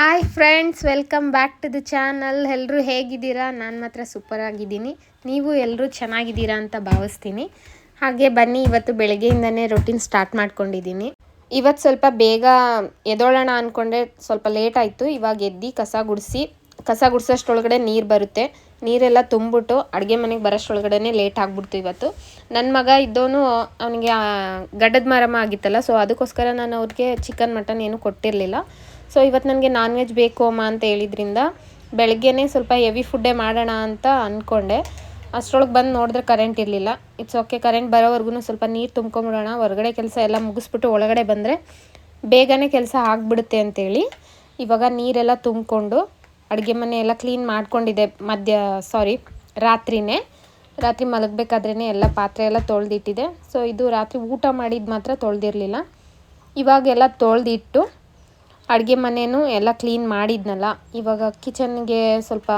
Hi friends, welcome back to the channel. ಎಲ್ಲರೂ ಹೇಗಿದ್ದೀರಾ? ನಾನು ಮಾತ್ರ ಸೂಪರ್ ಆಗಿದ್ದೀನಿ. ನೀವು ಎಲ್ಲರೂ ಚೆನ್ನಾಗಿದ್ದೀರಾ ಅಂತ ಭಾವಿಸ್ತೀನಿ. ಹಾಗೆ ಬನ್ನಿ, ಇವತ್ತು ಬೆಳಗ್ಗೆಯಿಂದನೇ ರೊಟೀನ್ ಸ್ಟಾರ್ಟ್ ಮಾಡ್ಕೊಂಡಿದ್ದೀನಿ. ಇವತ್ತು ಸ್ವಲ್ಪ ಬೇಗ ಎದ್ದೋಳೋಣ ಅಂದ್ಕೊಂಡೆ, ಸ್ವಲ್ಪ ಲೇಟ್ ಆಯಿತು. ಇವಾಗ ಎದ್ದು ಕಸ ಗುಡಿಸೋಷ್ಟೊಳಗಡೆ ನೀರು ಬರುತ್ತೆ. ನೀರೆಲ್ಲ ತುಂಬಿಟ್ಟು ಅಡುಗೆ ಮನೆಗೆ ಬರೋಷ್ಟೊಳಗಡೆ ಲೇಟ್ ಆಗಿಬಿಡ್ತು ಇವತ್ತು. ನನ್ನ ಮಗ ಇದ್ದವನು, ಅವನಿಗೆ ಗಡ್ಡದ ಮಾರಮ್ಮ ಆಗಿತ್ತಲ್ಲ, ಸೊ ಅದಕ್ಕೋಸ್ಕರ ನಾನು ಅವ್ರಿಗೆ ಚಿಕನ್ ಮಟನ್ ಏನೂ ಕೊಟ್ಟಿರಲಿಲ್ಲ. ಸೊ ಇವತ್ತು ನನಗೆ ನಾನ್ ವೆಜ್ ಬೇಕು ಅಮ್ಮ ಅಂತ ಹೇಳಿದ್ರಿಂದ ಬೆಳಗ್ಗೆನೇ ಸ್ವಲ್ಪ ಹೆವಿ ಫುಡ್ಡೇ ಮಾಡೋಣ ಅಂತ ಅಂದ್ಕೊಂಡೆ. ಅಷ್ಟರೊಳಗೆ ಬಂದು ನೋಡಿದ್ರೆ ಕರೆಂಟ್ ಇರಲಿಲ್ಲ. ಇಟ್ಸ್ ಓಕೆ, ಕರೆಂಟ್ ಬರೋವರೆಗೂ ಸ್ವಲ್ಪ ನೀರು ತುಂಬ್ಕೊಂಬಿಡೋಣ, ಹೊರಗಡೆ ಕೆಲಸ ಎಲ್ಲ ಮುಗಿಸ್ಬಿಟ್ಟು ಒಳಗಡೆ ಬಂದರೆ ಬೇಗನೆ ಕೆಲಸ ಆಗಿಬಿಡುತ್ತೆ ಅಂತೇಳಿ ಇವಾಗ ನೀರೆಲ್ಲ ತುಂಬಿಕೊಂಡು ಅಡುಗೆ ಮನೆ ಎಲ್ಲ ಕ್ಲೀನ್ ಮಾಡ್ಕೊಂಡಿದ್ದೆ. ರಾತ್ರಿ ಮಲಗಬೇಕಾದ್ರೇ ಎಲ್ಲ ಪಾತ್ರೆ ಎಲ್ಲ ತೊಳೆದಿಟ್ಟಿದೆ. ಸೊ ಇದು ರಾತ್ರಿ ಊಟ ಮಾಡಿದ್ದು ಮಾತ್ರ ತೊಳೆದಿರಲಿಲ್ಲ. ಇವಾಗೆಲ್ಲ ತೊಳೆದಿಟ್ಟು ಅಡುಗೆ ಮನೆಯೂ ಎಲ್ಲ ಕ್ಲೀನ್ ಮಾಡಿದ್ನಲ್ಲ, ಇವಾಗ ಕಿಚನ್ಗೆ ಸ್ವಲ್ಪ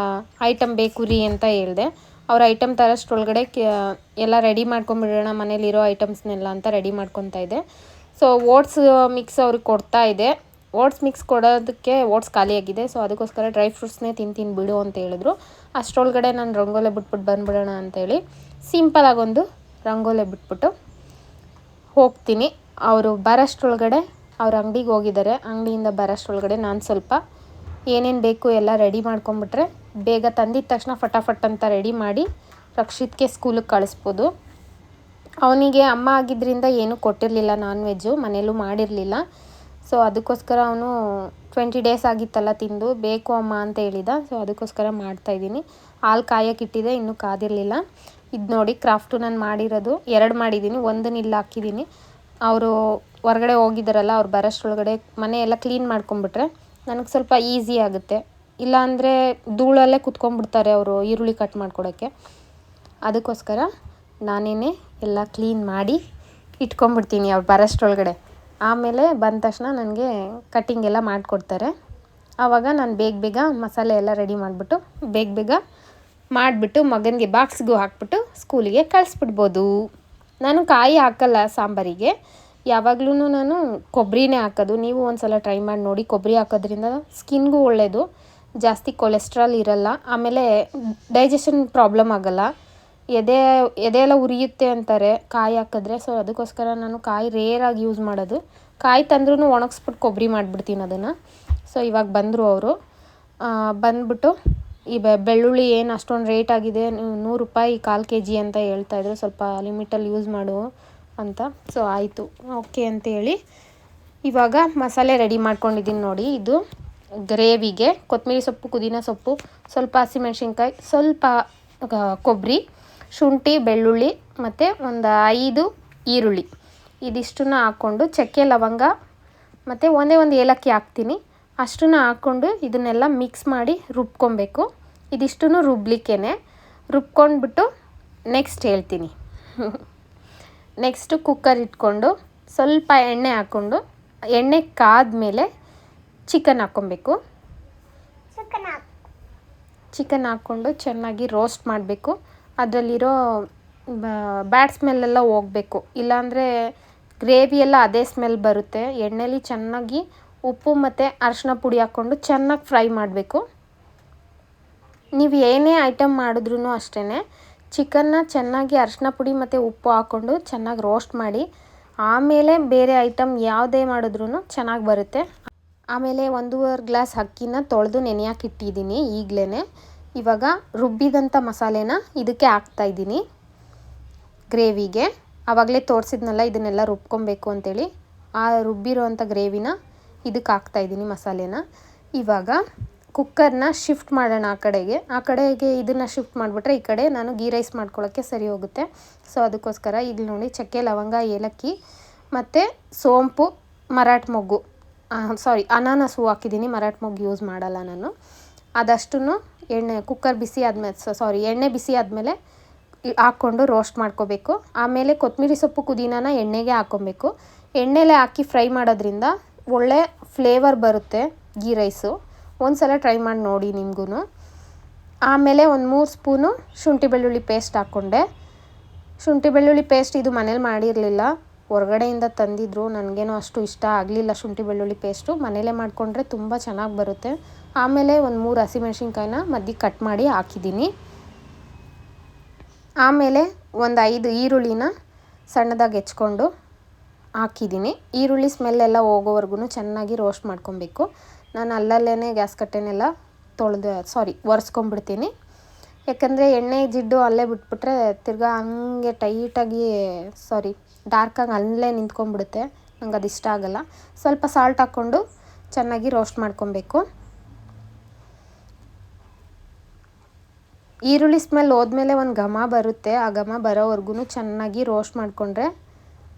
ಐಟಮ್ ಬೇಕು ರೀ ಅಂತ ಹೇಳಿದೆ. ಅವ್ರ ಐಟಮ್ ತರೋಷ್ಟರೊಳಗಡೆ ಎಲ್ಲ ರೆಡಿ ಮಾಡ್ಕೊಂಬಿಡೋಣ, ಮನೇಲಿರೋ ಐಟಮ್ಸ್ನೆಲ್ಲ ಅಂತ ರೆಡಿ ಮಾಡ್ಕೊತಾ ಇದೆ. ಸೊ ಓಟ್ಸ್ ಮಿಕ್ಸ್ ಅವ್ರಿಗೆ ಕೊಡ್ತಾ ಇದೆ. ಓಟ್ಸ್ ಮಿಕ್ಸ್ ಕೊಡೋದಕ್ಕೆ ಓಟ್ಸ್ ಖಾಲಿಯಾಗಿದೆ. ಸೊ ಅದಕ್ಕೋಸ್ಕರ ಡ್ರೈ ಫ್ರೂಟ್ಸ್ನೇ ತಿಂತೀನಿ ಬಿಡು ಅಂತ ಹೇಳಿದ್ರು. ಅಷ್ಟರೊಳಗಡೆ ನಾನು ರಂಗೋಲೆ ಬಿಟ್ಬಿಟ್ಟು ಬಂದುಬಿಡೋಣ ಅಂತೇಳಿ ಸಿಂಪಲಾಗೊಂದು ರಂಗೋಲೆ ಬಿಟ್ಬಿಟ್ಟು ಹೋಗ್ತೀನಿ. ಅವರು ಬರೋಷ್ಟರೊಳಗಡೆ ಅವ್ರ ಅಂಗಡಿಗೆ ಹೋಗಿದ್ದಾರೆ. ಅಂಗಡಿಯಿಂದ ಬರೋಷ್ಟರೊಳಗಡೆ ನಾನು ಸ್ವಲ್ಪ ಏನೇನು ಬೇಕು ಎಲ್ಲ ರೆಡಿ ಮಾಡ್ಕೊಂಬಿಟ್ರೆ ಬೇಗ ತಂದಿದ್ದ ತಕ್ಷಣ ಫಟಾಫಟ್ ಅಂತ ರೆಡಿ ಮಾಡಿ ರಕ್ಷಿತ್ಗೆ ಸ್ಕೂಲಿಗೆ ಕಳಿಸ್ಬೋದು. ಅವನಿಗೆ ಅಮ್ಮ ಆಗಿದ್ದರಿಂದ ಏನೂ ಕೊಟ್ಟಿರಲಿಲ್ಲ, ನಾನ್ ವೆಜ್ಜು ಮನೇಲೂ ಮಾಡಿರಲಿಲ್ಲ. ಸೊ ಅದಕ್ಕೋಸ್ಕರ ಅವನು 20 ಡೇಸ್ ಆಗಿತ್ತಲ್ಲ ತಿಂದು, ಬೇಕು ಅಮ್ಮ ಅಂತ ಹೇಳಿದ. ಸೊ ಅದಕ್ಕೋಸ್ಕರ ಮಾಡ್ತಾಯಿದ್ದೀನಿ. ಹಾಲು ಕಾಯಕ್ಕಿಟ್ಟಿದೆ, ಇನ್ನೂ ಕಾದಿರಲಿಲ್ಲ. ಇದು ನೋಡಿ ಕ್ರಾಫ್ಟು ನಾನು ಮಾಡಿರೋದು 2 ಮಾಡಿದ್ದೀನಿ, 1 ಇಲ್ಲಿ ಹಾಕಿದ್ದೀನಿ. ಅವರು ಹೊರಗಡೆ ಹೋಗಿದ್ದಾರಲ್ಲ, ಅವ್ರು ಬರೋಷ್ಟರೊಳಗಡೆ ಮನೆ ಎಲ್ಲ ಕ್ಲೀನ್ ಮಾಡ್ಕೊಂಬಿಟ್ರೆ ನನಗೆ ಸ್ವಲ್ಪ ಈಸಿ ಆಗುತ್ತೆ. ಇಲ್ಲಾಂದರೆ ಧೂಳಲ್ಲೇ ಕುತ್ಕೊಂಡ್ಬಿಡ್ತಾರೆ ಅವರು ಈರುಳ್ಳಿ ಕಟ್ ಮಾಡ್ಕೊಡೋಕ್ಕೆ. ಅದಕ್ಕೋಸ್ಕರ ನಾನೇ ಎಲ್ಲ ಕ್ಲೀನ್ ಮಾಡಿ ಇಟ್ಕೊಂಡ್ಬಿಡ್ತೀನಿ ಅವ್ರು ಬರೋಷ್ಟರೊಳಗಡೆ. ಆಮೇಲೆ ಬಂದ ತಕ್ಷಣ ನನಗೆ ಕಟ್ಟಿಂಗ್ ಎಲ್ಲ ಮಾಡಿಕೊಡ್ತಾರೆ. ಆವಾಗ ನಾನು ಬೇಗ ಮಸಾಲೆ ಎಲ್ಲ ರೆಡಿ ಮಾಡಿಬಿಟ್ಟು ಬೇಗ ಮಾಡಿಬಿಟ್ಟು ಮಗನಿಗೆ ಬಾಕ್ಸ್ಗೂ ಹಾಕ್ಬಿಟ್ಟು ಸ್ಕೂಲಿಗೆ ಕಳಿಸ್ಬಿಡ್ಬೋದು. ನಾನು ಕಾಯಿ ಹಾಕಲ್ಲ ಸಾಂಬಾರಿಗೆ, ಯಾವಾಗಲೂ ನಾನು ಕೊಬ್ಬರಿನೇ ಹಾಕೋದು. ನೀವು ಒಂದು ಸಲ ಟ್ರೈ ಮಾಡಿ ನೋಡಿ. ಕೊಬ್ಬರಿ ಹಾಕೋದ್ರಿಂದ ಸ್ಕಿನ್ಗೂ ಒಳ್ಳೆಯದು, ಜಾಸ್ತಿ ಕೊಲೆಸ್ಟ್ರಾಲ್ ಇರಲ್ಲ, ಆಮೇಲೆ ಡೈಜೆಷನ್ ಪ್ರಾಬ್ಲಮ್ ಆಗೋಲ್ಲ. ಎದೆ ಎಲ್ಲ ಉರಿಯುತ್ತೆ ಅಂತಾರೆ ಕಾಯಿ ಹಾಕಿದ್ರೆ. ಸೊ ಅದಕ್ಕೋಸ್ಕರ ನಾನು ಕಾಯಿ ರೇರಾಗಿ ಯೂಸ್ ಮಾಡೋದು. ಕಾಯಿ ತಂದ್ರೂ ಒಣಗಿಸ್ಬಿಟ್ಟು ಕೊಬ್ಬರಿ ಮಾಡಿಬಿಡ್ತೀನಿ ಅದನ್ನು. ಸೊ ಇವಾಗ ಬಂದರು ಅವರು. ಬಂದುಬಿಟ್ಟು ಈ ಬೆಳ್ಳುಳ್ಳಿ ಏನು ಅಷ್ಟೊಂದು ರೇಟ್ ಆಗಿದೆ, 100 ರೂಪಾಯಿ 1/4 kg ಅಂತ ಹೇಳ್ತಾಯಿದ್ರು, ಸ್ವಲ್ಪ ಲಿಮಿಟಲ್ಲಿ ಯೂಸ್ ಮಾಡು ಅಂತ. ಸೊ ಆಯಿತು, ಓಕೆ ಅಂತೇಳಿ ಇವಾಗ ಮಸಾಲೆ ರೆಡಿ ಮಾಡ್ಕೊಂಡಿದ್ದೀನಿ ನೋಡಿ. ಇದು ಗ್ರೇವಿಗೆ ಕೊತ್ತಂಬರಿ ಸೊಪ್ಪು, ಪುದೀನ ಸೊಪ್ಪು, ಸ್ವಲ್ಪ ಹಸಿಮೆಣ್ಸಿನ್ಕಾಯಿ, ಸ್ವಲ್ಪ ಕೊಬ್ಬರಿ, ಶುಂಠಿ, ಬೆಳ್ಳುಳ್ಳಿ ಮತ್ತು ಒಂದು 5 ಈರುಳ್ಳಿ, ಇದಿಷ್ಟನ್ನು ಹಾಕ್ಕೊಂಡು ಚಕ್ಕೆ ಲವಂಗ ಮತ್ತು ಒಂದು ಏಲಕ್ಕಿ ಹಾಕ್ತೀನಿ. ಅಷ್ಟನ್ನು ಹಾಕ್ಕೊಂಡು ಇದನ್ನೆಲ್ಲ ಮಿಕ್ಸ್ ಮಾಡಿ ರುಬ್ಕೊಬೇಕು. ಇದಿಷ್ಟನ್ನು ರುಬ್ಕೊಂಡ್ಬಿಟ್ಟು ನೆಕ್ಸ್ಟ್ ಹೇಳ್ತೀನಿ. ನೆಕ್ಸ್ಟು ಕುಕ್ಕರ್ ಇಟ್ಕೊಂಡು ಸ್ವಲ್ಪ ಎಣ್ಣೆ ಹಾಕ್ಕೊಂಡು, ಎಣ್ಣೆ ಕಾದ್ಮೇಲೆ ಚಿಕನ್ ಹಾಕ್ಕೊಬೇಕು. ಚಿಕನ್ ಹಾಕ್ಕೊಂಡು ಚೆನ್ನಾಗಿ ರೋಸ್ಟ್ ಮಾಡಬೇಕು. ಅದರಲ್ಲಿರೋ ಬ್ಯಾಡ್ ಸ್ಮೆಲ್ಲೆಲ್ಲ ಹೋಗಬೇಕು, ಇಲ್ಲಾಂದರೆ ಗ್ರೇವಿ ಎಲ್ಲ ಅದೇ ಸ್ಮೆಲ್ ಬರುತ್ತೆ. ಎಣ್ಣೆಲಿ ಚೆನ್ನಾಗಿ ಉಪ್ಪು ಮತ್ತು ಅರಿಶಿನ ಪುಡಿ ಹಾಕ್ಕೊಂಡು ಚೆನ್ನಾಗಿ ಫ್ರೈ ಮಾಡಬೇಕು. ನೀವು ಏನೇ ಐಟಮ್ ಮಾಡಿದ್ರೂ ಅಷ್ಟೇ, ಚಿಕನ್ನ ಚೆನ್ನಾಗಿ ಅರಿಶಿನ ಪುಡಿ ಮತ್ತು ಉಪ್ಪು ಹಾಕ್ಕೊಂಡು ಚೆನ್ನಾಗಿ ರೋಸ್ಟ್ ಮಾಡಿ ಆಮೇಲೆ ಬೇರೆ ಐಟಮ್ ಯಾವುದೇ ಮಾಡಿದ್ರೂ ಚೆನ್ನಾಗಿ ಬರುತ್ತೆ. ಆಮೇಲೆ 1.5 ಗ್ಲಾಸ್ ಅಕ್ಕಿನ ತೊಳೆದು ನೆನೆಯಾಕಿಟ್ಟಿದ್ದೀನಿ ಈಗಲೇ. ಇವಾಗ ರುಬ್ಬಿದಂಥ ಮಸಾಲೆನ ಇದಕ್ಕೆ ಹಾಕ್ತಾಯಿದ್ದೀನಿ ಗ್ರೇವಿಗೆ. ಆವಾಗಲೇ ತೋರಿಸಿದ್ನಲ್ಲ ಇದನ್ನೆಲ್ಲ ರುಬ್ಕೊಬೇಕು ಅಂತೇಳಿ, ಆ ರುಬ್ಬಿರೋವಂಥ ಗ್ರೇವಿನ ಇದಕ್ಕೆ ಹಾಕ್ತಾಯಿದ್ದೀನಿ ಮಸಾಲೆನ. ಇವಾಗ ಕುಕ್ಕರ್ನ ಶಿಫ್ಟ್ ಮಾಡೋಣ ಆ ಕಡೆಗೆ ಇದನ್ನು ಶಿಫ್ಟ್ ಮಾಡಿಬಿಟ್ರೆ ಈ ಕಡೆ ನಾನು ಗೀ ರೈಸ್ ಮಾಡ್ಕೊಳ್ಳೋಕ್ಕೆ ಸರಿ ಹೋಗುತ್ತೆ. ಸೊ ಅದಕ್ಕೋಸ್ಕರ ಈಗ ನೋಡಿ ಚಕ್ಕೆ ಲವಂಗ ಏಲಕ್ಕಿ ಮತ್ತು ಸೋಂಪು, ಅನಾನಸ್ ಹೂವು ಹಾಕಿದ್ದೀನಿ. ಮರಾಠ ಮೊಗ್ಗು ಯೂಸ್ ಮಾಡಲ್ಲ ನಾನು. ಅದಷ್ಟನ್ನು ಎಣ್ಣೆ ಬಿಸಿ ಆದಮೇಲೆ ಹಾಕ್ಕೊಂಡು ರೋಸ್ಟ್ ಮಾಡ್ಕೋಬೇಕು. ಆಮೇಲೆ ಕೊತ್ತಂಬರಿ ಸೊಪ್ಪು ಪುದೀನಾನ ಎಣ್ಣೆಗೆ ಹಾಕ್ಕೊಬೇಕು. ಎಣ್ಣೆಲೆ ಹಾಕಿ ಫ್ರೈ ಮಾಡೋದ್ರಿಂದ ಒಳ್ಳೆ ಫ್ಲೇವರ್ ಬರುತ್ತೆ ಗೀ ರೈಸು. ಒಂದು ಸಲ ಟ್ರೈ ಮಾಡಿ ನೋಡಿ ನಿಮಗೂ. ಆಮೇಲೆ 3 ಸ್ಪೂನು ಶುಂಠಿ ಬೆಳ್ಳುಳ್ಳಿ ಪೇಸ್ಟ್ ಹಾಕ್ಕೊಂಡೆ. ಶುಂಠಿ ಬೆಳ್ಳುಳ್ಳಿ ಪೇಸ್ಟ್ ಇದು ಮನೇಲಿ ಮಾಡಿರಲಿಲ್ಲ, ಹೊರಗಡೆಯಿಂದ ತಂದಿದ್ರು, ನನಗೇನೋ ಅಷ್ಟು ಇಷ್ಟ ಆಗಲಿಲ್ಲ ಶುಂಠಿ ಬೆಳ್ಳುಳ್ಳಿ ಪೇಸ್ಟು. ಮನೇಲೇ ಮಾಡಿಕೊಂಡ್ರೆ ತುಂಬ ಚೆನ್ನಾಗಿ ಬರುತ್ತೆ. ಆಮೇಲೆ ಒಂದು 3 ಹಸಿಮೆಣ್ಸಿನ್ಕಾಯಿನ ಮಧ್ಯಕ್ಕೆ ಕಟ್ ಮಾಡಿ ಹಾಕಿದ್ದೀನಿ. ಆಮೇಲೆ ಒಂದು 5 ಈರುಳ್ಳಿನ ಸಣ್ಣದಾಗಿ ಹೆಚ್ಕೊಂಡು ಹಾಕಿದ್ದೀನಿ. ಈರುಳ್ಳಿ ಸ್ಮೆಲ್ಲೆಲ್ಲ ಹೋಗೋವರೆಗೂ ಚೆನ್ನಾಗಿ ರೋಸ್ಟ್ ಮಾಡ್ಕೊಬೇಕು. ನಾನು ಅಲ್ಲಲ್ಲೇ ಗ್ಯಾಸ್ ಕಟ್ಟೆನೆಲ್ಲ ಒರೆಸ್ಕೊಂಡ್ಬಿಡ್ತೀನಿ. ಯಾಕಂದರೆ ಎಣ್ಣೆ ಜಿಡ್ಡು ಅಲ್ಲೇ ಬಿಟ್ಬಿಟ್ರೆ ತಿರ್ಗಾ ಹಂಗೆ ಡಾರ್ಕಾಗಿ ಅಲ್ಲೇ ನಿಂತ್ಕೊಂಡ್ಬಿಡುತ್ತೆ. ನಂಗೆ ಅದು ಇಷ್ಟ ಆಗೋಲ್ಲ. ಸ್ವಲ್ಪ ಸಾಲ್ಟ್ ಹಾಕ್ಕೊಂಡು ಚೆನ್ನಾಗಿ ರೋಸ್ಟ್ ಮಾಡ್ಕೊಬೇಕು. ಈರುಳ್ಳಿ ಸ್ಮೆಲ್ ಹೋದ್ಮೇಲೆ ಒಂದು ಘಮ ಬರುತ್ತೆ. ಆ ಘಮ ಬರೋವರೆಗೂ ಚೆನ್ನಾಗಿ ರೋಸ್ಟ್ ಮಾಡಿಕೊಂಡ್ರೆ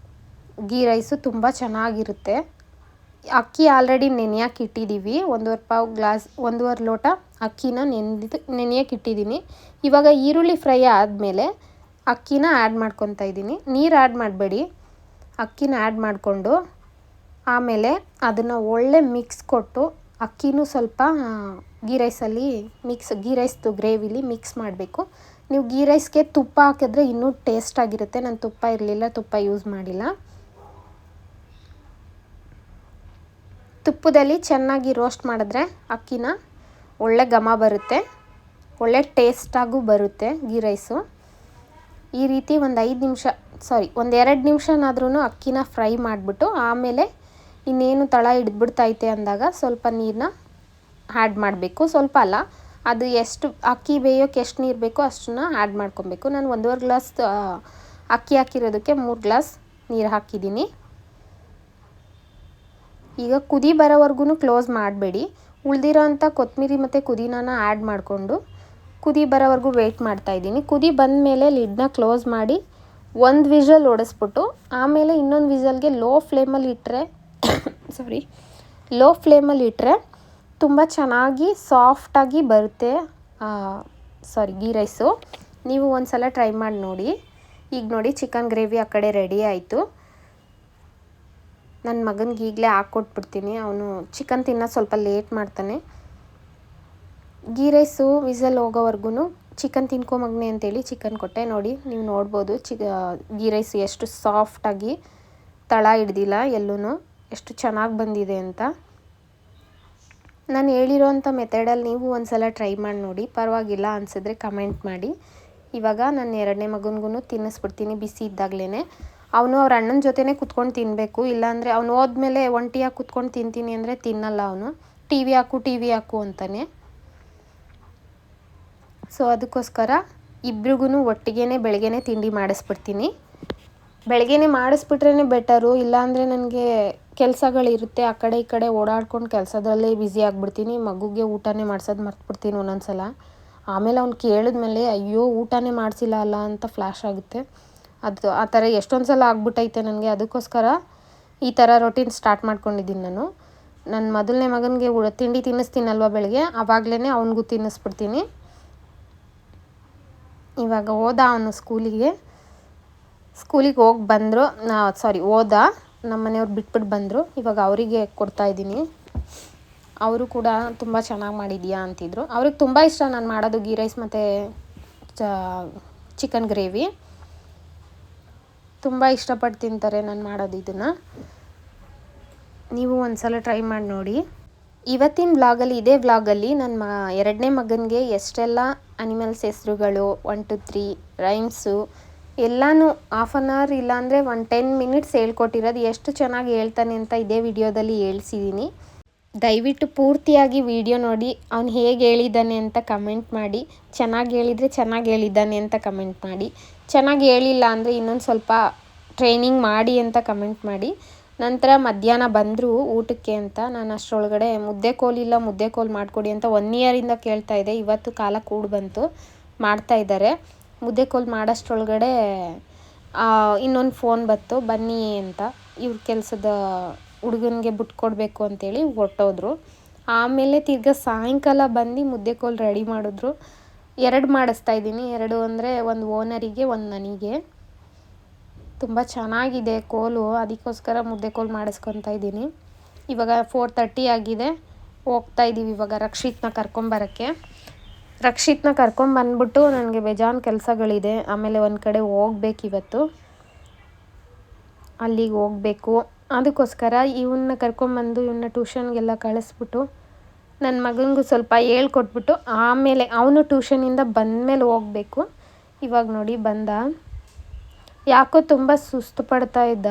ಗೀ ರೈಸು ತುಂಬ ಚೆನ್ನಾಗಿರುತ್ತೆ. ಅಕ್ಕಿ ಆಲ್ರೆಡಿ ನೆನೆಯೋಕೆ ಇಟ್ಟಿದ್ದೀವಿ. 1.5 ಲೋಟ ಅಕ್ಕಿನ ನೆನೆಯೋಕೆ ಇಟ್ಟಿದ್ದೀನಿ. ಇವಾಗ ಈರುಳ್ಳಿ ಫ್ರೈ ಆದಮೇಲೆ ಅಕ್ಕಿನ ಆ್ಯಡ್ ಮಾಡ್ಕೊತಾ ಇದ್ದೀನಿ. ನೀರು ಆ್ಯಡ್ ಮಾಡಬೇಡಿ, ಅಕ್ಕಿನ ಆ್ಯಡ್ ಮಾಡಿಕೊಂಡು ಆಮೇಲೆ ಅದನ್ನು ಒಳ್ಳೆ ಮಿಕ್ಸ್ ಕೊಟ್ಟು ಅಕ್ಕಿನೂ ಸ್ವಲ್ಪ ಗೀ ರೈಸ್ದು ಗ್ರೇವಿಲಿ ಮಿಕ್ಸ್ ಮಾಡಬೇಕು. ನೀವು ಗೀ ರೈಸ್ಗೆ ತುಪ್ಪ ಹಾಕಿದ್ರೆ ಇನ್ನೂ ಟೇಸ್ಟಾಗಿರುತ್ತೆ. ನಾನು ತುಪ್ಪ ಇರಲಿಲ್ಲ, ತುಪ್ಪ ಯೂಸ್ ಮಾಡಿಲ್ಲ. ತುಪ್ಪದಲ್ಲಿ ಚೆನ್ನಾಗಿ ರೋಸ್ಟ್ ಮಾಡಿದ್ರೆ ಅಕ್ಕಿನ ಒಳ್ಳೆ ಘಮ ಬರುತ್ತೆ, ಒಳ್ಳೆ ಟೇಸ್ಟಾಗೂ ಬರುತ್ತೆ ಗೀ ರೈಸು. ಈ ರೀತಿ ಒಂದು 2 ನಿಮಿಷನಾದ್ರೂ ಅಕ್ಕಿನ ಫ್ರೈ ಮಾಡಿಬಿಟ್ಟು ಆಮೇಲೆ ಇನ್ನೇನು ತಳ ಹಿಡಿದ್ಬಿಡ್ತೈತೆ ಅಂದಾಗ ಸ್ವಲ್ಪ ನೀರನ್ನ ಆ್ಯಡ್ ಮಾಡಬೇಕು. ಸ್ವಲ್ಪ ಅಲ್ಲ, ಅದು ಎಷ್ಟು ಅಕ್ಕಿ ಬೇಯೋಕ್ಕೆ ಎಷ್ಟು ನೀರು ಬೇಕೋ ಅಷ್ಟನ್ನ ಆ್ಯಡ್ ಮಾಡ್ಕೊಬೇಕು. ನಾನು 1.5 ಗ್ಲಾಸ್ ಅಕ್ಕಿ ಹಾಕಿರೋದಕ್ಕೆ 3 ಗ್ಲಾಸ್ ನೀರು ಹಾಕಿದ್ದೀನಿ. ಈಗ ಕುದಿ ಬರೋವರೆಗೂ ಕ್ಲೋಸ್ ಮಾಡಬೇಡಿ. ಉಳಿದಿರೋ ಅಂಥ ಕೊತ್ತಂಬರಿ ಮತ್ತು ಪುದೀನಾನ ಆ್ಯಡ್ ಮಾಡಿಕೊಂಡು ಕುದಿ ಬರೋವರೆಗೂ ವೆಯ್ಟ್ ಮಾಡ್ತಾಯಿದ್ದೀನಿ. ಕುದಿ ಬಂದಮೇಲೆ ಲಿಡ್ನ ಕ್ಲೋಸ್ ಮಾಡಿ 1 ವಿಷಲ್ ಹೊಡೆಸ್ಬಿಟ್ಟು ಆಮೇಲೆ ಇನ್ನೊಂದು ವಿಷಲ್ಗೆ ಲೋ ಫ್ಲೇಮಲ್ಲಿ ಇಟ್ಟರೆ ತುಂಬ ಚೆನ್ನಾಗಿ ಸಾಫ್ಟಾಗಿ ಬರುತ್ತೆ ಗೀ ರೈಸು. ನೀವು ಒಂದು ಸಲ ಟ್ರೈ ಮಾಡಿ ನೋಡಿ. ಈಗ ನೋಡಿ ಚಿಕನ್ ಗ್ರೇವಿ ಆ ಕಡೆ ರೆಡಿ ಆಯಿತು. ನನ್ನ ಮಗನಿಗೆ ಈಗಲೇ ಹಾಕ್ಕೊಟ್ಬಿಡ್ತೀನಿ. ಅವನು ಚಿಕನ್ ತಿನ್ನೋದು ಸ್ವಲ್ಪ ಲೇಟ್ ಮಾಡ್ತಾನೆ. ಗೀ ರೈಸು ವಿಸಲ್ ಹೋಗೋವರೆಗೂ ಚಿಕನ್ ತಿನ್ಕೊ ಮಗನೆ ಅಂತೇಳಿ ಚಿಕನ್ ಕೊಟ್ಟೆ. ನೋಡಿ, ನೀವು ನೋಡ್ಬೋದು ಗೀ ರೈಸ್ ಎಷ್ಟು ಸಾಫ್ಟಾಗಿ ತಳ ಹಿಡ್ದಿಲ್ಲ, ಎಲ್ಲೂ ಎಷ್ಟು ಚೆನ್ನಾಗಿ ಬಂದಿದೆ ಅಂತ. ನಾನು ಹೇಳಿರೋಂಥ ಮೆಥಡಲ್ಲಿ ನೀವು ಒಂದು ಸಲ ಟ್ರೈ ಮಾಡಿ ನೋಡಿ. ಪರವಾಗಿಲ್ಲ ಅನಿಸಿದ್ರೆ ಕಮೆಂಟ್ ಮಾಡಿ. ಇವಾಗ ನನ್ನ 2ನೇ ಮಗನಿಗೂ ತಿನ್ನಿಸ್ಬಿಡ್ತೀನಿ ಬಿಸಿ ಇದ್ದಾಗಲೇ. ಅವನು ಅವ್ರ ಅಣ್ಣನ ಜೊತೆನೇ ಕುತ್ಕೊಂಡು ತಿನ್ನಬೇಕು. ಇಲ್ಲಾಂದರೆ ಅವನು ಹೋದ್ಮೇಲೆ ಒಂಟಿಯಾಗಿ ಕುತ್ಕೊಂಡು ತಿಂತೀನಿ ಅಂದರೆ ತಿನ್ನಲ್ಲ. ಅವನು ಟಿ ವಿ ಹಾಕು ಅಂತಾನೆ. ಸೊ ಅದಕ್ಕೋಸ್ಕರ ಇಬ್ರಿಗೂ ಒಟ್ಟಿಗೆ ಬೆಳಗ್ಗೆನೇ ತಿಂಡಿ ಮಾಡಿಸ್ಬಿಡ್ತೀನಿ. ಬೆಳಗ್ಗೆನೇ ಮಾಡಿಸ್ಬಿಟ್ರೇ ಬೆಟರು. ಇಲ್ಲಾಂದರೆ ನನಗೆ ಕೆಲಸಗಳಿರುತ್ತೆ, ಆ ಕಡೆ ಈ ಕಡೆ ಓಡಾಡ್ಕೊಂಡು ಕೆಲಸದಲ್ಲೇ ಬ್ಯುಸಿ ಆಗಿಬಿಡ್ತೀನಿ. ಮಗುಗೆ ಊಟನೇ ಮಾಡ್ಸೋದು ಮರ್ತ್ಬಿಡ್ತೀನಿ ಒಂದೊಂದು ಸಲ. ಆಮೇಲೆ ಅವ್ನು ಕೇಳಿದ್ಮೇಲೆ ಅಯ್ಯೋ ಊಟನೇ ಮಾಡಿಸಿಲ್ಲ ಅಲ್ಲ ಅಂತ ಫ್ಲ್ಯಾಶ್ ಆಗುತ್ತೆ. ಅದು ಆ ಥರ ಎಷ್ಟೊಂದು ಸಲ ಆಗ್ಬಿಟ್ಟೈತೆ ನನಗೆ. ಅದಕ್ಕೋಸ್ಕರ ಈ ಥರ ರೊಟೀನ್ ಸ್ಟಾರ್ಟ್ ಮಾಡ್ಕೊಂಡಿದ್ದೀನಿ ನಾನು. ನನ್ನ ಮೊದಲನೇ ಮಗನಿಗೆ ತಿಂಡಿ ತಿನ್ನಿಸ್ತೀನಲ್ವ ಬೆಳಗ್ಗೆ, ಆವಾಗಲೇ ಅವನಿಗೂ ತಿನ್ನಿಸ್ಬಿಡ್ತೀನಿ. ಇವಾಗ ಹೋದ ಅವನು ಸ್ಕೂಲಿಗೆ ಹೋಗಿ ಬಂದರು. ಹೋದ, ನಮ್ಮ ಮನೆಯವ್ರು ಬಿಟ್ಬಿಟ್ಟು ಬಂದರು. ಇವಾಗ ಅವರಿಗೆ ಕೊಡ್ತಾಯಿದ್ದೀನಿ. ಅವರು ಕೂಡ ತುಂಬ ಚೆನ್ನಾಗಿ ಮಾಡಿದೀಯಾ ಅಂತಿದ್ರು. ಅವ್ರಿಗೆ ತುಂಬ ಇಷ್ಟ ನಾನು ಮಾಡೋದು ಗೀ ರೈಸ್ ಮತ್ತು ಚಿಕನ್ ಗ್ರೇವಿ. ತುಂಬ ಇಷ್ಟಪಟ್ಟು ತಿಂತಾರೆ ನಾನು ಮಾಡೋದು ಇದನ್ನು. ನೀವು ಒಂದು ಸಲ ಟ್ರೈ ಮಾಡಿ ನೋಡಿ. ಇವತ್ತಿನ ಇದೇ ವ್ಲಾಗಲ್ಲಿ ನನ್ನ 2ನೇ ಮಗನಿಗೆ ಎಷ್ಟೆಲ್ಲ ಅನಿಮಲ್ಸ್ ಹೆಸರುಗಳು 1 2 3 ರೈಮ್ಸು ಎಲ್ಲನೂ ½ ಅನ್ ಅವರ್ ಇಲ್ಲಾಂದರೆ 10 ಮಿನಿಟ್ಸ್ ಹೇಳ್ಕೊಟ್ಟಿರೋದು. ಎಷ್ಟು ಚೆನ್ನಾಗಿ ಹೇಳ್ತಾನೆ ಅಂತ ಇದೇ ವಿಡಿಯೋದಲ್ಲಿ ಹೇಳ್ಸಿದ್ದೀನಿ. ದಯವಿಟ್ಟು ಪೂರ್ತಿಯಾಗಿ ವಿಡಿಯೋ ನೋಡಿ ಅವ್ನು ಹೇಗೆ ಹೇಳಿದ್ದಾನೆ ಅಂತ ಕಮೆಂಟ್ ಮಾಡಿ. ಚೆನ್ನಾಗಿ ಹೇಳಿದರೆ ಚೆನ್ನಾಗಿ ಹೇಳಿದ್ದಾನೆ ಅಂತ ಕಮೆಂಟ್ ಮಾಡಿ. ಚೆನ್ನಾಗಿ ಹೇಳಿಲ್ಲ ಅಂದರೆ ಇನ್ನೊಂದು ಸ್ವಲ್ಪ ಟ್ರೈನಿಂಗ್ ಮಾಡಿ ಅಂತ ಕಮೆಂಟ್ ಮಾಡಿ. ನಂತರ ಮಧ್ಯಾಹ್ನ ಬಂದರು ಊಟಕ್ಕೆ ಅಂತ. ನಾನು ಅಷ್ಟರೊಳಗಡೆ ಮುದ್ದೆ ಕೋಲು ಮಾಡಿಕೊಡಿ ಅಂತ 1 ಇಯರಿಂದ ಕೇಳ್ತಾಯಿದ್ದೆ. ಇವತ್ತು ಕಾಲ ಕೂಡಿ ಬಂತು, ಮಾಡ್ತಾಯಿದ್ದಾರೆ. ಮುದ್ದೆ ಕೋಲು ಮಾಡೋಷ್ಟರೊಳಗಡೆ ಇನ್ನೊಂದು ಫೋನ್ ಬಂತು, ಬನ್ನಿ ಅಂತ. ಇವ್ರ ಕೆಲಸದ ಹುಡುಗನಿಗೆ ಬಿಟ್ಕೊಡ್ಬೇಕು ಅಂತೇಳಿ ಹೊರಟೋದ್ರು. ಆಮೇಲೆ ತಿರ್ಗಾ ಸಾಯಂಕಾಲ ಬಂದು ಮುದ್ದೆ ಕೋಲು ರೆಡಿ ಮಾಡಿದ್ರು. 2 ಮಾಡಿಸ್ತಾಯಿದ್ದೀನಿ. 2 ಅಂದರೆ ಒಂದು ಓನರಿಗೆ, ಒಂದು ನನಗೆ. ತುಂಬ ಚೆನ್ನಾಗಿದೆ ಕೋಲು, ಅದಕ್ಕೋಸ್ಕರ ಮುದ್ದೆ ಕೋಲು ಮಾಡಿಸ್ಕೊತಾ ಇದ್ದೀನಿ. ಇವಾಗ 4:30 ಆಗಿದೆ. ಹೋಗ್ತಾಯಿದ್ದೀವಿ ಇವಾಗ ರಕ್ಷಿತ್ನ ಕರ್ಕೊಂಬರೋಕ್ಕೆ. ರಕ್ಷಿತ್ನ ಕರ್ಕೊಂಬಂದ್ಬಿಟ್ಟು ನನಗೆ ಬೇಜಾನ್ ಕೆಲಸಗಳಿದೆ. ಆಮೇಲೆ ಒಂದು ಕಡೆ ಹೋಗ್ಬೇಕು ಇವತ್ತು. ಅಲ್ಲಿಗೆ ಹೋಗಬೇಕು. ಅದಕ್ಕೋಸ್ಕರ ಇವನ್ನ ಕರ್ಕೊಂಬಂದು ಇವನ್ನ ಟ್ಯೂಷನ್ಗೆಲ್ಲ ಕಳಿಸ್ಬಿಟ್ಟು ನನ್ನ ಮಗನಿಗೂ ಸ್ವಲ್ಪ ಹೇಳ್ಕೊಟ್ಬಿಟ್ಟು ಆಮೇಲೆ ಅವನು ಟ್ಯೂಷನಿಂದ ಬಂದಮೇಲೆ ಹೋಗಬೇಕು. ಇವಾಗ ನೋಡಿ ಬಂದ, ಯಾಕೋ ತುಂಬ ಸುಸ್ತು ಪಡ್ತಾ ಇದ್ದ,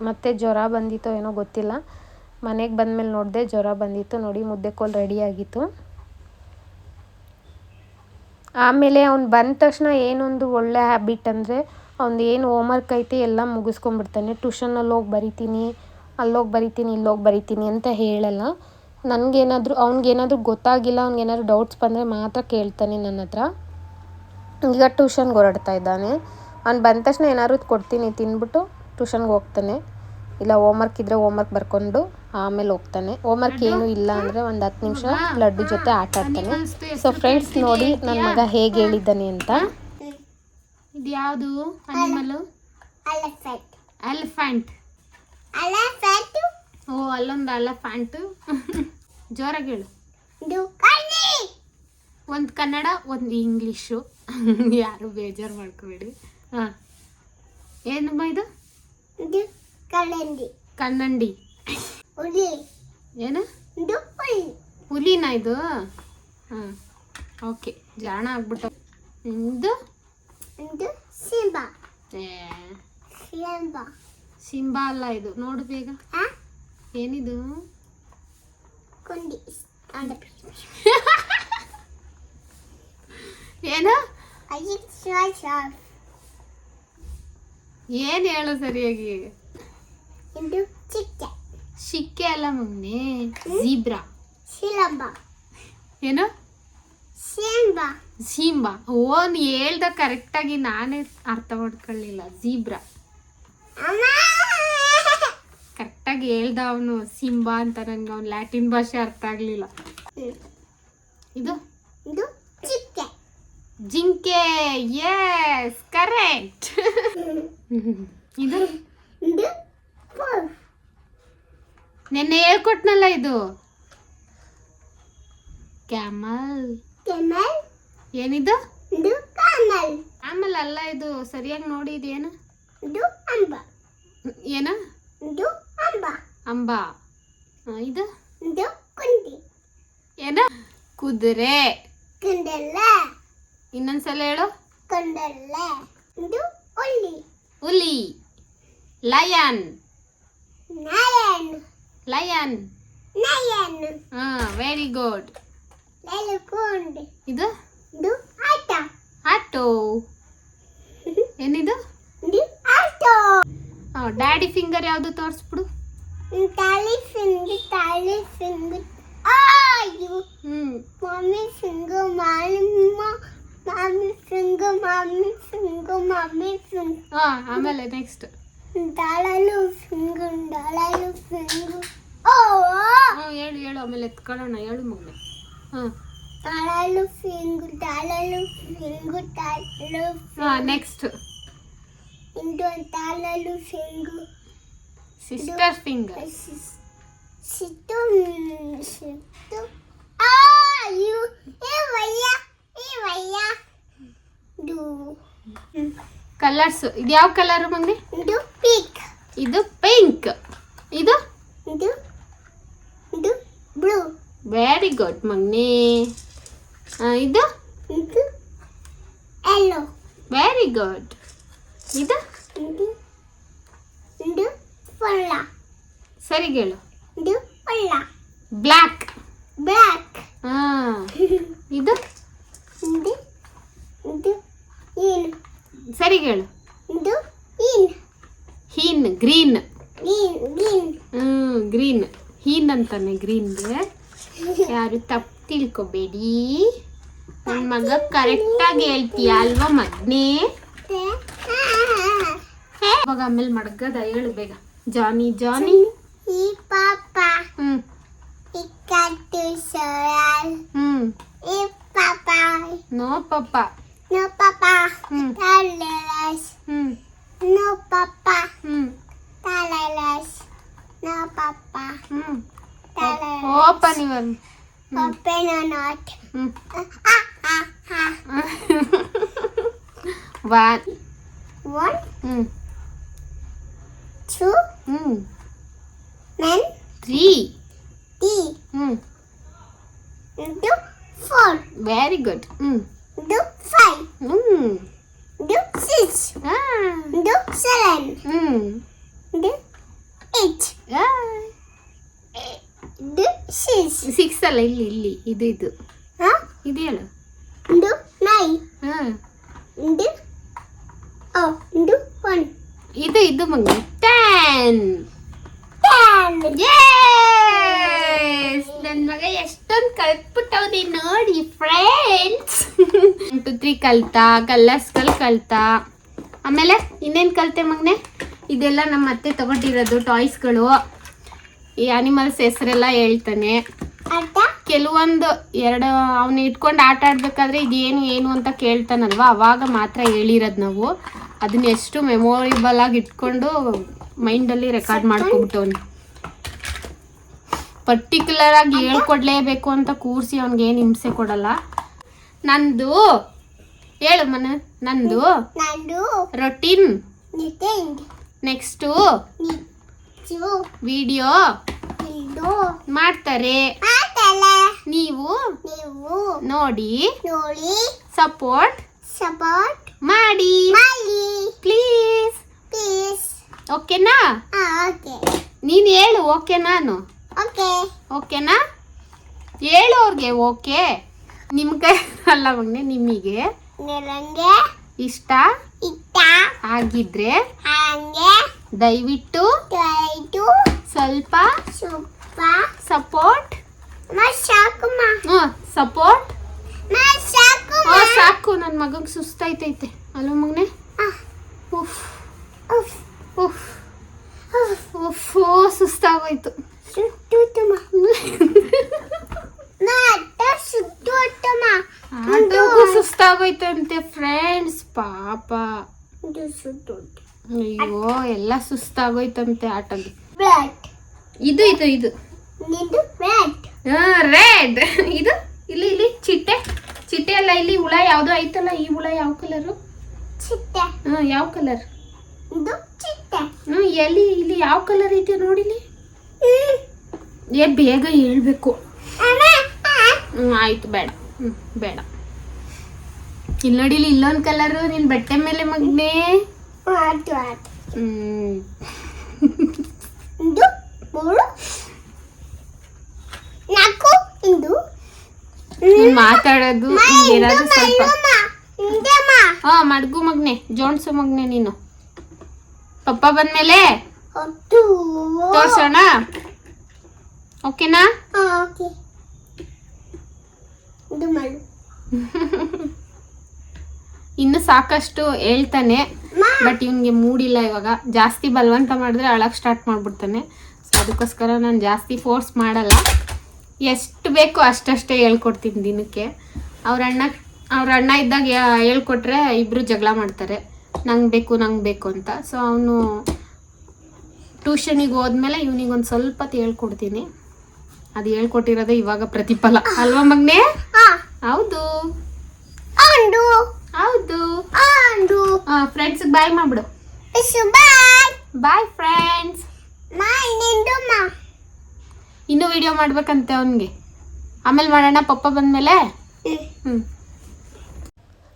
ಮತ್ತು ಜ್ವರ ಬಂದಿತ್ತೋ ಏನೋ ಗೊತ್ತಿಲ್ಲ. ಮನೆಗೆ ಬಂದಮೇಲೆ ನೋಡಿದೆ ಜ್ವರ ಬಂದಿತ್ತು. ನೋಡಿ ಮುದ್ದೆ ಕೋಲು ರೆಡಿಯಾಗಿತ್ತು. ಆಮೇಲೆ ಅವ್ನು ಬಂದ ತಕ್ಷಣ ಏನೊಂದು ಒಳ್ಳೆ ಹ್ಯಾಬಿಟ್ ಅಂದರೆ ಅವ್ನು ಏನು ಹೋಮ್ವರ್ಕ್ ಐತೆ ಎಲ್ಲ ಮುಗಿಸ್ಕೊಂಡ್ಬಿಡ್ತಾನೆ. ಟ್ಯೂಷನಲ್ಲಿ ಹೋಗಿ ಬರಿತೀನಿ, ಅಲ್ಲೋಗಿ ಬರಿತೀನಿ, ಇಲ್ಲೋಗಿ ಬರಿತೀನಿ ಅಂತ ಹೇಳಲ್ಲ. ಅವ್ನಿಗೇನಾದರೂ ಗೊತ್ತಾಗಿಲ್ಲ, ಅವ್ನಿಗೇನಾದ್ರು ಡೌಟ್ಸ್ ಬಂದರೆ ಮಾತ್ರ ಕೇಳ್ತಾನೆ ನನ್ನ ಹತ್ರ. ಈಗ ಟ್ಯೂಷನ್ಗೆ ಹೊರಡ್ತಾ ಇದ್ದಾನೆ. ಅವ್ನು ಬಂದ ತಕ್ಷಣ ಏನಾದ್ರು ಕೊಡ್ತೀನಿ, ತಿಂದ್ಬಿಟ್ಟು ಟ್ಯೂಷನ್ಗೆ ಹೋಗ್ತಾನೆ. ಇಲ್ಲ ಹೋಮ್ವರ್ಕ್ ಇದ್ದರೆ ಹೋಮ್ವರ್ಕ್ ಬರ್ಕೊಂಡು ಆಮೇಲೆ ಹೋಗ್ತಾನೆ. ಹೋಮ್ವರ್ಕ್ ಏನೂ ಇಲ್ಲ ಅಂದರೆ ಒಂದು 10 ನಿಮಿಷ ಲಡ್ಡು ಜೊತೆ ಆಟ ಆಡ್ತಾನೆ. ಸೊ ಫ್ರೆಂಡ್ಸ್ ನೋಡಿ ನನ್ನ ಮಗ ಹೇಗೆ ಹೇಳಿದ್ದಾನೆ ಅಂತ. ಇದು ಯಾವುದು ಅನಿಮಲು? ಎಲಿಫೆಂಟ್. ಓ ಅಲ್ಲೊಂದು ಎಲಿಫೆಂಟು. ಜೋರಾಗಿ ಹೇಳು. ಒಂದು ಕನ್ನಡ ಒಂದು ಇಂಗ್ಲೀಷು. ಯಾರು ಬೇಜಾರು ಮಾಡ್ಕೋಬೇಡಿ. ಹಾಂ ಏನಮ್ಮ ಇದು? ಕನ್ನಂಡಿ. ಏನು ಹುಲಿನ ಇದು? ಹಾಂ ಓಕೆ, ಜಾಣ ಆಗ್ಬಿಟ್ಟು. ಇದು ಸಿಂಬಾ ಅಲ್ಲ, ಇದು ನೋಡು ಬೇಗ. ಏನಿದು? ಏನು ಏನು ಹೇಳು ಸರಿಯಾಗಿ. ಶಿಕ್ಕೆ ಅಲ್ಲ ಮಮ್ಮಿ, ಜೀಬ್ರಾ. ಏನು? ಸಿಂಬಾ. ಓ ನೀ ಹೇಳ್ದ ಕರೆಕ್ಟಾಗಿ ನಾನೇ ಅರ್ಥ ಮಾಡ್ಕೊಳ್ಳಿಲ್ಲ. ಜೀಬ್ರಾ ಕರೆಕ್ಟಾಗಿ ಹೇಳ್ದ ಅವನು. ಸಿಂಬಾ ಅಂತ ನನಗೆ ಅವ್ನು ಲ್ಯಾಟಿನ್ ಭಾಷೆ ಅರ್ಥ ಆಗಲಿಲ್ಲ. ಇದು ಜಿಂಕೆ. Yes correct. ಇದು ನೆನ್ನೆ ಹೇಳ್ಕೊಟ್ನಲ್ಲ, ಇದು ಕ್ಯಾಮಲ್. ಏನಿದು? ಕ್ಯಾಮಲ್ ಅಲ್ಲ ಇದು. ಸರಿಯಾಗಿ ನೋಡಿ, ಇದು ಏನು? ಏನ? ಅಂಬಾ. ಇದು ಏನ? ಕುದುರೆ. ಇನ್ನೊಂದ್ಸಲ ಹೇಳು. ಹುಲಿ. ಲಯನ್. Very good. ಇದು ಆಟೋ. ಏನಿದು? ಡ್ಯಾಡಿ ಫಿಂಗರ್ ಯಾವುದು ತೋರಿಸ್ಬಿಡು. ಆಮೇಲೆ ನೆಕ್ಸ್ಟ್ ಹೇಳು ಹೇಳು, ಆಮೇಲೆ ಎತ್ಕೊಳ್ಳೋಣ. ಹೇಳು ಮಗನ. Next sister finger. ಕಲರ್ಸ್. ಇದು ಯಾವ ಕಲರ್ ಮಗನಿ? ಇದು ಪಿಂಕ್. ಇದು ಬ್ಲೂ. Very good ಮಗನಿ. ಇದು ಯೆಲ್ಲೋ. Very good. ಇದು ಸರಿ ಹೇಳು. ಬ್ಲ್ಯಾಕ್. ಇದು ಸರಿ ಹೇಳು. ಹೀನ್. ಗ್ರೀನ್. ಗ್ರೀನ್. ಹೀನ್ ಅಂತಾನೆ ಗ್ರೀನ್ಗೆ. ಯಾರು ತಪ್ಪು ತಿಳ್ಕೊಬೇಡಿ. ನನ್ನ ಮಗ ಕರೆಕ್ಟಾಗಿ ಹೇಳ್ತೀಯ ಅಲ್ವಾ ಮಗ್ನೇ? ಇವಾಗ ಆಮೇಲೆ ಮಡಗದ. ಹೇಳು ಬೇಗ. ಜಾನಿ. ನೋ ಪಾಪಾ. Open even. 2 then 3 do 4 very good do 5 do 6 do 7 do 8 do 6 6 ಅಲ್ಲ ಇಲ್ಲಿ ಇದು ಇದೆಯಲ್ಲ do 9 do 1 ಇದು ಮಗು 10 ನನ್ನ ಮಗ ಎಷ್ಟೊಂದು ಕಲ್ತ್ಬಿಟ್ಟವ್ರಿ ನೋಡಿ ಫ್ರೆಂಡ್ಸ್ 1 2 3 ಕಲ್ತಾ ಕಲರ್ಸ್ಗಳು ಕಲ್ತಾ ಆಮೇಲೆ ಇನ್ನೇನು ಕಲ್ತೆ ಮಗನೆ ಇದೆಲ್ಲ ನಮ್ಮ ಅತ್ತೆ ತಗೊಂಡಿರೋದು ಟಾಯ್ಸ್ಗಳು ಈ ಆನಿಮಲ್ಸ್ ಹೆಸರೆಲ್ಲ ಹೇಳ್ತಾನೆ ಕೆಲವೊಂದು ಅವನು ಇಟ್ಕೊಂಡು ಆಟ ಆಡ್ಬೇಕಾದ್ರೆ ಇದೇನು ಏನು ಅಂತ ಕೇಳ್ತಾನಲ್ವ ಅವಾಗ ಮಾತ್ರ ಹೇಳಿರೋದು ನಾವು ಅದನ್ನ ಎಷ್ಟು ಮೆಮೊರೇಬಲ್ ಆಗಿ ಇಟ್ಕೊಂಡು ಮೈಂಡಲ್ಲಿ ರೆಕಾರ್ಡ್ ಮಾಡ್ಕೊಬಿಟ್ಟವನು ಪರ್ಟಿಕ್ಯುಲರ್ ಆಗಿ ಹೇಳ್ಕೊಡ್ಲೇಬೇಕು ಅಂತ ಕೂರಿಸಿ ಅವ್ನಿಗೆ ಏನು ಹಿಂಸೆ ಕೊಡಲ್ಲ ನಂದು ಹೇಳು ಮನೆ ನಂದು ರೊಟೀನ್ ನೆಕ್ಸ್ಟು ವಿಡಿಯೋ ಮಾಡ್ತಾರೆ ನೀವು ನೋಡಿ ಸಪೋರ್ಟ್ ಮಾಡಿ ಪ್ಲೀಸ್ ಓಕೆನಾ ನೀನು ಹೇಳು ಓಕೆ ನಾನು ಓಕೆನಾ ಹೇಳು ಅವ್ರಿಗೆ ಓಕೆ ನಿಮ್ಮ ಕೈ ಅಲ್ಲ ಮಗನೆ ನಿಮಗೆ ಇಷ್ಟ ಆಗಿದ್ರೆ ದಯವಿಟ್ಟು ಸ್ವಲ್ಪ ಸಪೋರ್ಟ್ ಸಪೋರ್ಟ್ ಸಾಕು ನನ್ನ ಮಗಂಗೆ ಸುಸ್ತಾಯ್ತೈತೆ ಅಲ್ವ ಮಗನೆ ಸುಸ್ತಾಗೋಯ್ತು ಸುಸ್ತಾಗೋಯ್ತಂತೆ ಫ್ರೆಂಡ್ಸ್ ಪಾಪ ಅಯ್ಯೋ ಎಲ್ಲ ಸುಸ್ತಾಗೋಯ್ತಂತೆ ಆಟಲ್ಲಿ ಇದು ರೆಡ್ ಇದು ಇಲ್ಲಿ ಚಿಟ್ಟೆ ಅಲ್ಲ ಇಲ್ಲಿ ಹುಳ ಯಾವ್ದೋ ಐತಲ್ಲ ಈ ಹುಳ ಯಾವ ಕಲರು ಯಾವ ಕಲರ್ ಎಲ್ಲಿ ಇಲ್ಲಿ ಯಾವ ಕಲರ್ ಐತೆ ನೋಡಿಲಿ ಬೇಗ ಹೇಳ್ಬೇಕು ಆಯ್ತು ಬೇಡ ಬೇಡ ಇಲ್ಲಿ ನೋಡಿಲಿ ಇಲ್ಲೊಂದು ಕಲರು ನಿನ್ ಬಟ್ಟೆ ಮೇಲೆ ಮಗ್ನೆ ಮಾತಾಡೋದು ಏನಾದ್ರು ಸ್ವಲ್ಪ ಮಡ್ಗು ಮಗ್ನೆ ಜೋಣ್ಸು ಮಗ್ನೆ ನೀನು ಪಪ್ಪ ಬಂದ್ಮೇಲೆ ತೋರ್ಸೋಣ ಓಕೆನಾ ಇನ್ನು ಸಾಕಷ್ಟು ಹೇಳ್ತಾನೆ ಬಟ್ ಇವನ್ಗೆ ಮೂಡಿಲ್ಲ ಇವಾಗ ಜಾಸ್ತಿ ಬಲವಂತ ಮಾಡಿದ್ರೆ ಅಳಕ್ ಸ್ಟಾರ್ಟ್ ಮಾಡ್ಬಿಡ್ತಾನೆ ಸೊ ಅದಕ್ಕೋಸ್ಕರ ನಾನು ಜಾಸ್ತಿ ಫೋರ್ಸ್ ಮಾಡಲ್ಲ ಎಷ್ಟು ಬೇಕೋ ಅಷ್ಟಷ್ಟೇ ಹೇಳ್ಕೊಡ್ತೀನಿ ದಿನಕ್ಕೆ ಅವ್ರ ಅಣ್ಣ ಇದ್ದಾಗ ಹೇಳ್ಕೊಟ್ರೆ ಇಬ್ರು ಜಗಳ ಮಾಡ್ತಾರೆ ನಂಗೆ ಬೇಕು ಅಂತ ಸೊ ಅವನು ಟ್ಯೂಷನಿಗೆ ಹೋದ್ಮೇಲೆ ಇವನಿಗೊಂದು ಸ್ವಲ್ಪ ಹೇಳ್ಕೊಡ್ತೀನಿ ಅದು ಹೇಳ್ಕೊಟ್ಟಿರೋದೇ ಇವಾಗ ಪ್ರತಿಫಲ ಅಲ್ವಾ ಮಗ್ನೆ ಹೌದು ಫ್ರೆಂಡ್ಸ್ ಬಾಯ್ ಮಾಡ್ಬಿಡು ಬಾಯ್ ಫ್ರೆಂಡ್ಸ್ ಇನ್ನು ವಿಡಿಯೋ ಮಾಡ್ಬೇಕಂತೆ ಅವನಿಗೆ ಆಮೇಲೆ ಮಾಡೋಣ ಪಪ್ಪ ಬಂದ್ಮೇಲೆ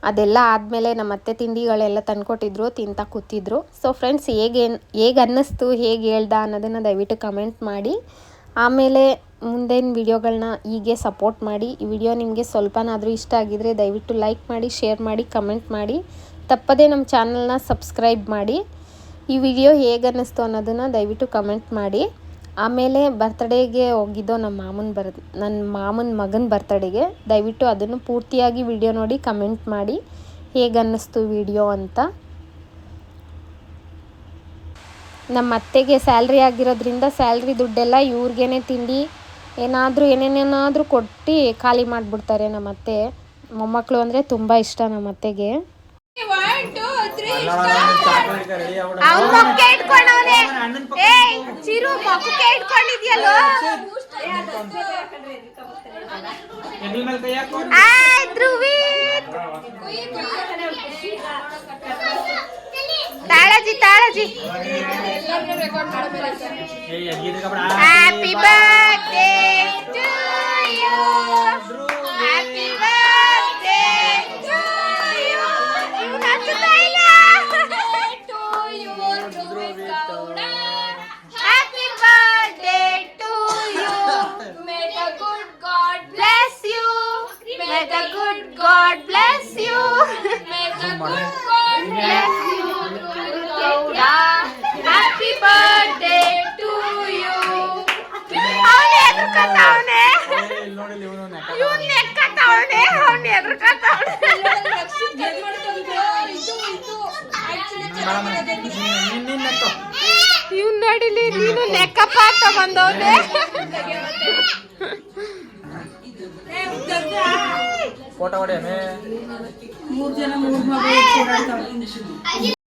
ಅದೆಲ್ಲ ಆದಮೇಲೆ ನಮ್ಮ ಅತ್ತೆ ತಿಂಡಿಗಳೆಲ್ಲ ತಂದ್ಕೊಟ್ಟಿದ್ರು ತಿಂತಾ ಕೂತಿದ್ರು ಸೊ ಫ್ರೆಂಡ್ಸ್ ಹೇಗೆ ಅನ್ನಿಸ್ತು ಹೇಗೆ ಹೇಳ್ದ ಅನ್ನೋದನ್ನು ದಯವಿಟ್ಟು ಕಮೆಂಟ್ ಮಾಡಿ ಆಮೇಲೆ ಮುಂದಿನ ವಿಡಿಯೋಗಳನ್ನ ಹೀಗೆ ಸಪೋರ್ಟ್ ಮಾಡಿ ಈ ವಿಡಿಯೋ ನಿಮಗೆ ಸ್ವಲ್ಪನಾದರೂ ಇಷ್ಟ ಆಗಿದರೆ ದಯವಿಟ್ಟು ಲೈಕ್ ಮಾಡಿ ಶೇರ್ ಮಾಡಿ ಕಮೆಂಟ್ ಮಾಡಿ ತಪ್ಪದೇ ನಮ್ಮ ಚಾನಲ್ನ ಸಬ್ಸ್ಕ್ರೈಬ್ ಮಾಡಿ ಈ ವಿಡಿಯೋ ಹೇಗೆ ಅನ್ನಿಸ್ತು ಅನ್ನೋದನ್ನು ದಯವಿಟ್ಟು ಕಮೆಂಟ್ ಮಾಡಿ ಆಮೇಲೆ ಬರ್ತ್ಡೇಗೆ ಹೋಗಿದ್ದೋ ನನ್ನ ಮಾಮನ ಮಗನ ಬರ್ತ್ಡೇಗೆ ದಯವಿಟ್ಟು ಅದನ್ನು ಪೂರ್ತಿಯಾಗಿ ವಿಡಿಯೋ ನೋಡಿ ಕಮೆಂಟ್ ಮಾಡಿ ಹೇಗೆ ಅನ್ನಿಸ್ತು ವಿಡಿಯೋ ಅಂತ ನಮ್ಮ ಅತ್ತೆಗೆ ಸ್ಯಾಲ್ರಿ ಆಗಿರೋದ್ರಿಂದ ಸ್ಯಾಲ್ರಿ ದುಡ್ಡೆಲ್ಲ ಇವ್ರಿಗೇನೆ ತಿಂಡಿ ಏನೇನಾದರೂ ಕೊಟ್ಟು ಖಾಲಿ ಮಾಡಿಬಿಡ್ತಾರೆ ನಮ್ಮ ಅತ್ತೆ ಮೊಮ್ಮಕ್ಕಳು ಅಂದರೆ ತುಂಬ ಇಷ್ಟ ನಮ್ಮ ಅತ್ತೆಗೆ ತಾಳಜಿ ತಾಳಜಿ happy birthday to you happy birthday to you happy birthday to you May the good God bless you may the good God bless you may the good God bless you happy birthday to you ಅವನೇ ಎದುರ್ಕತ್ತವನೆ ಇವನ್ ನೆಕ್ಕತ್ತವನೆ ಅವನ್ ಎದುರ್ಕತ್ತವನೆ ಇವ್ನ್ ನೋಡಿಲಿ ನೀನು ನೆಕ್ಕಪ್ಪ ಅಂತ ಬಂದವನೆ photo ಹೊಡೆಯಮೇ 3 ಜನ 3 ಮಗಳು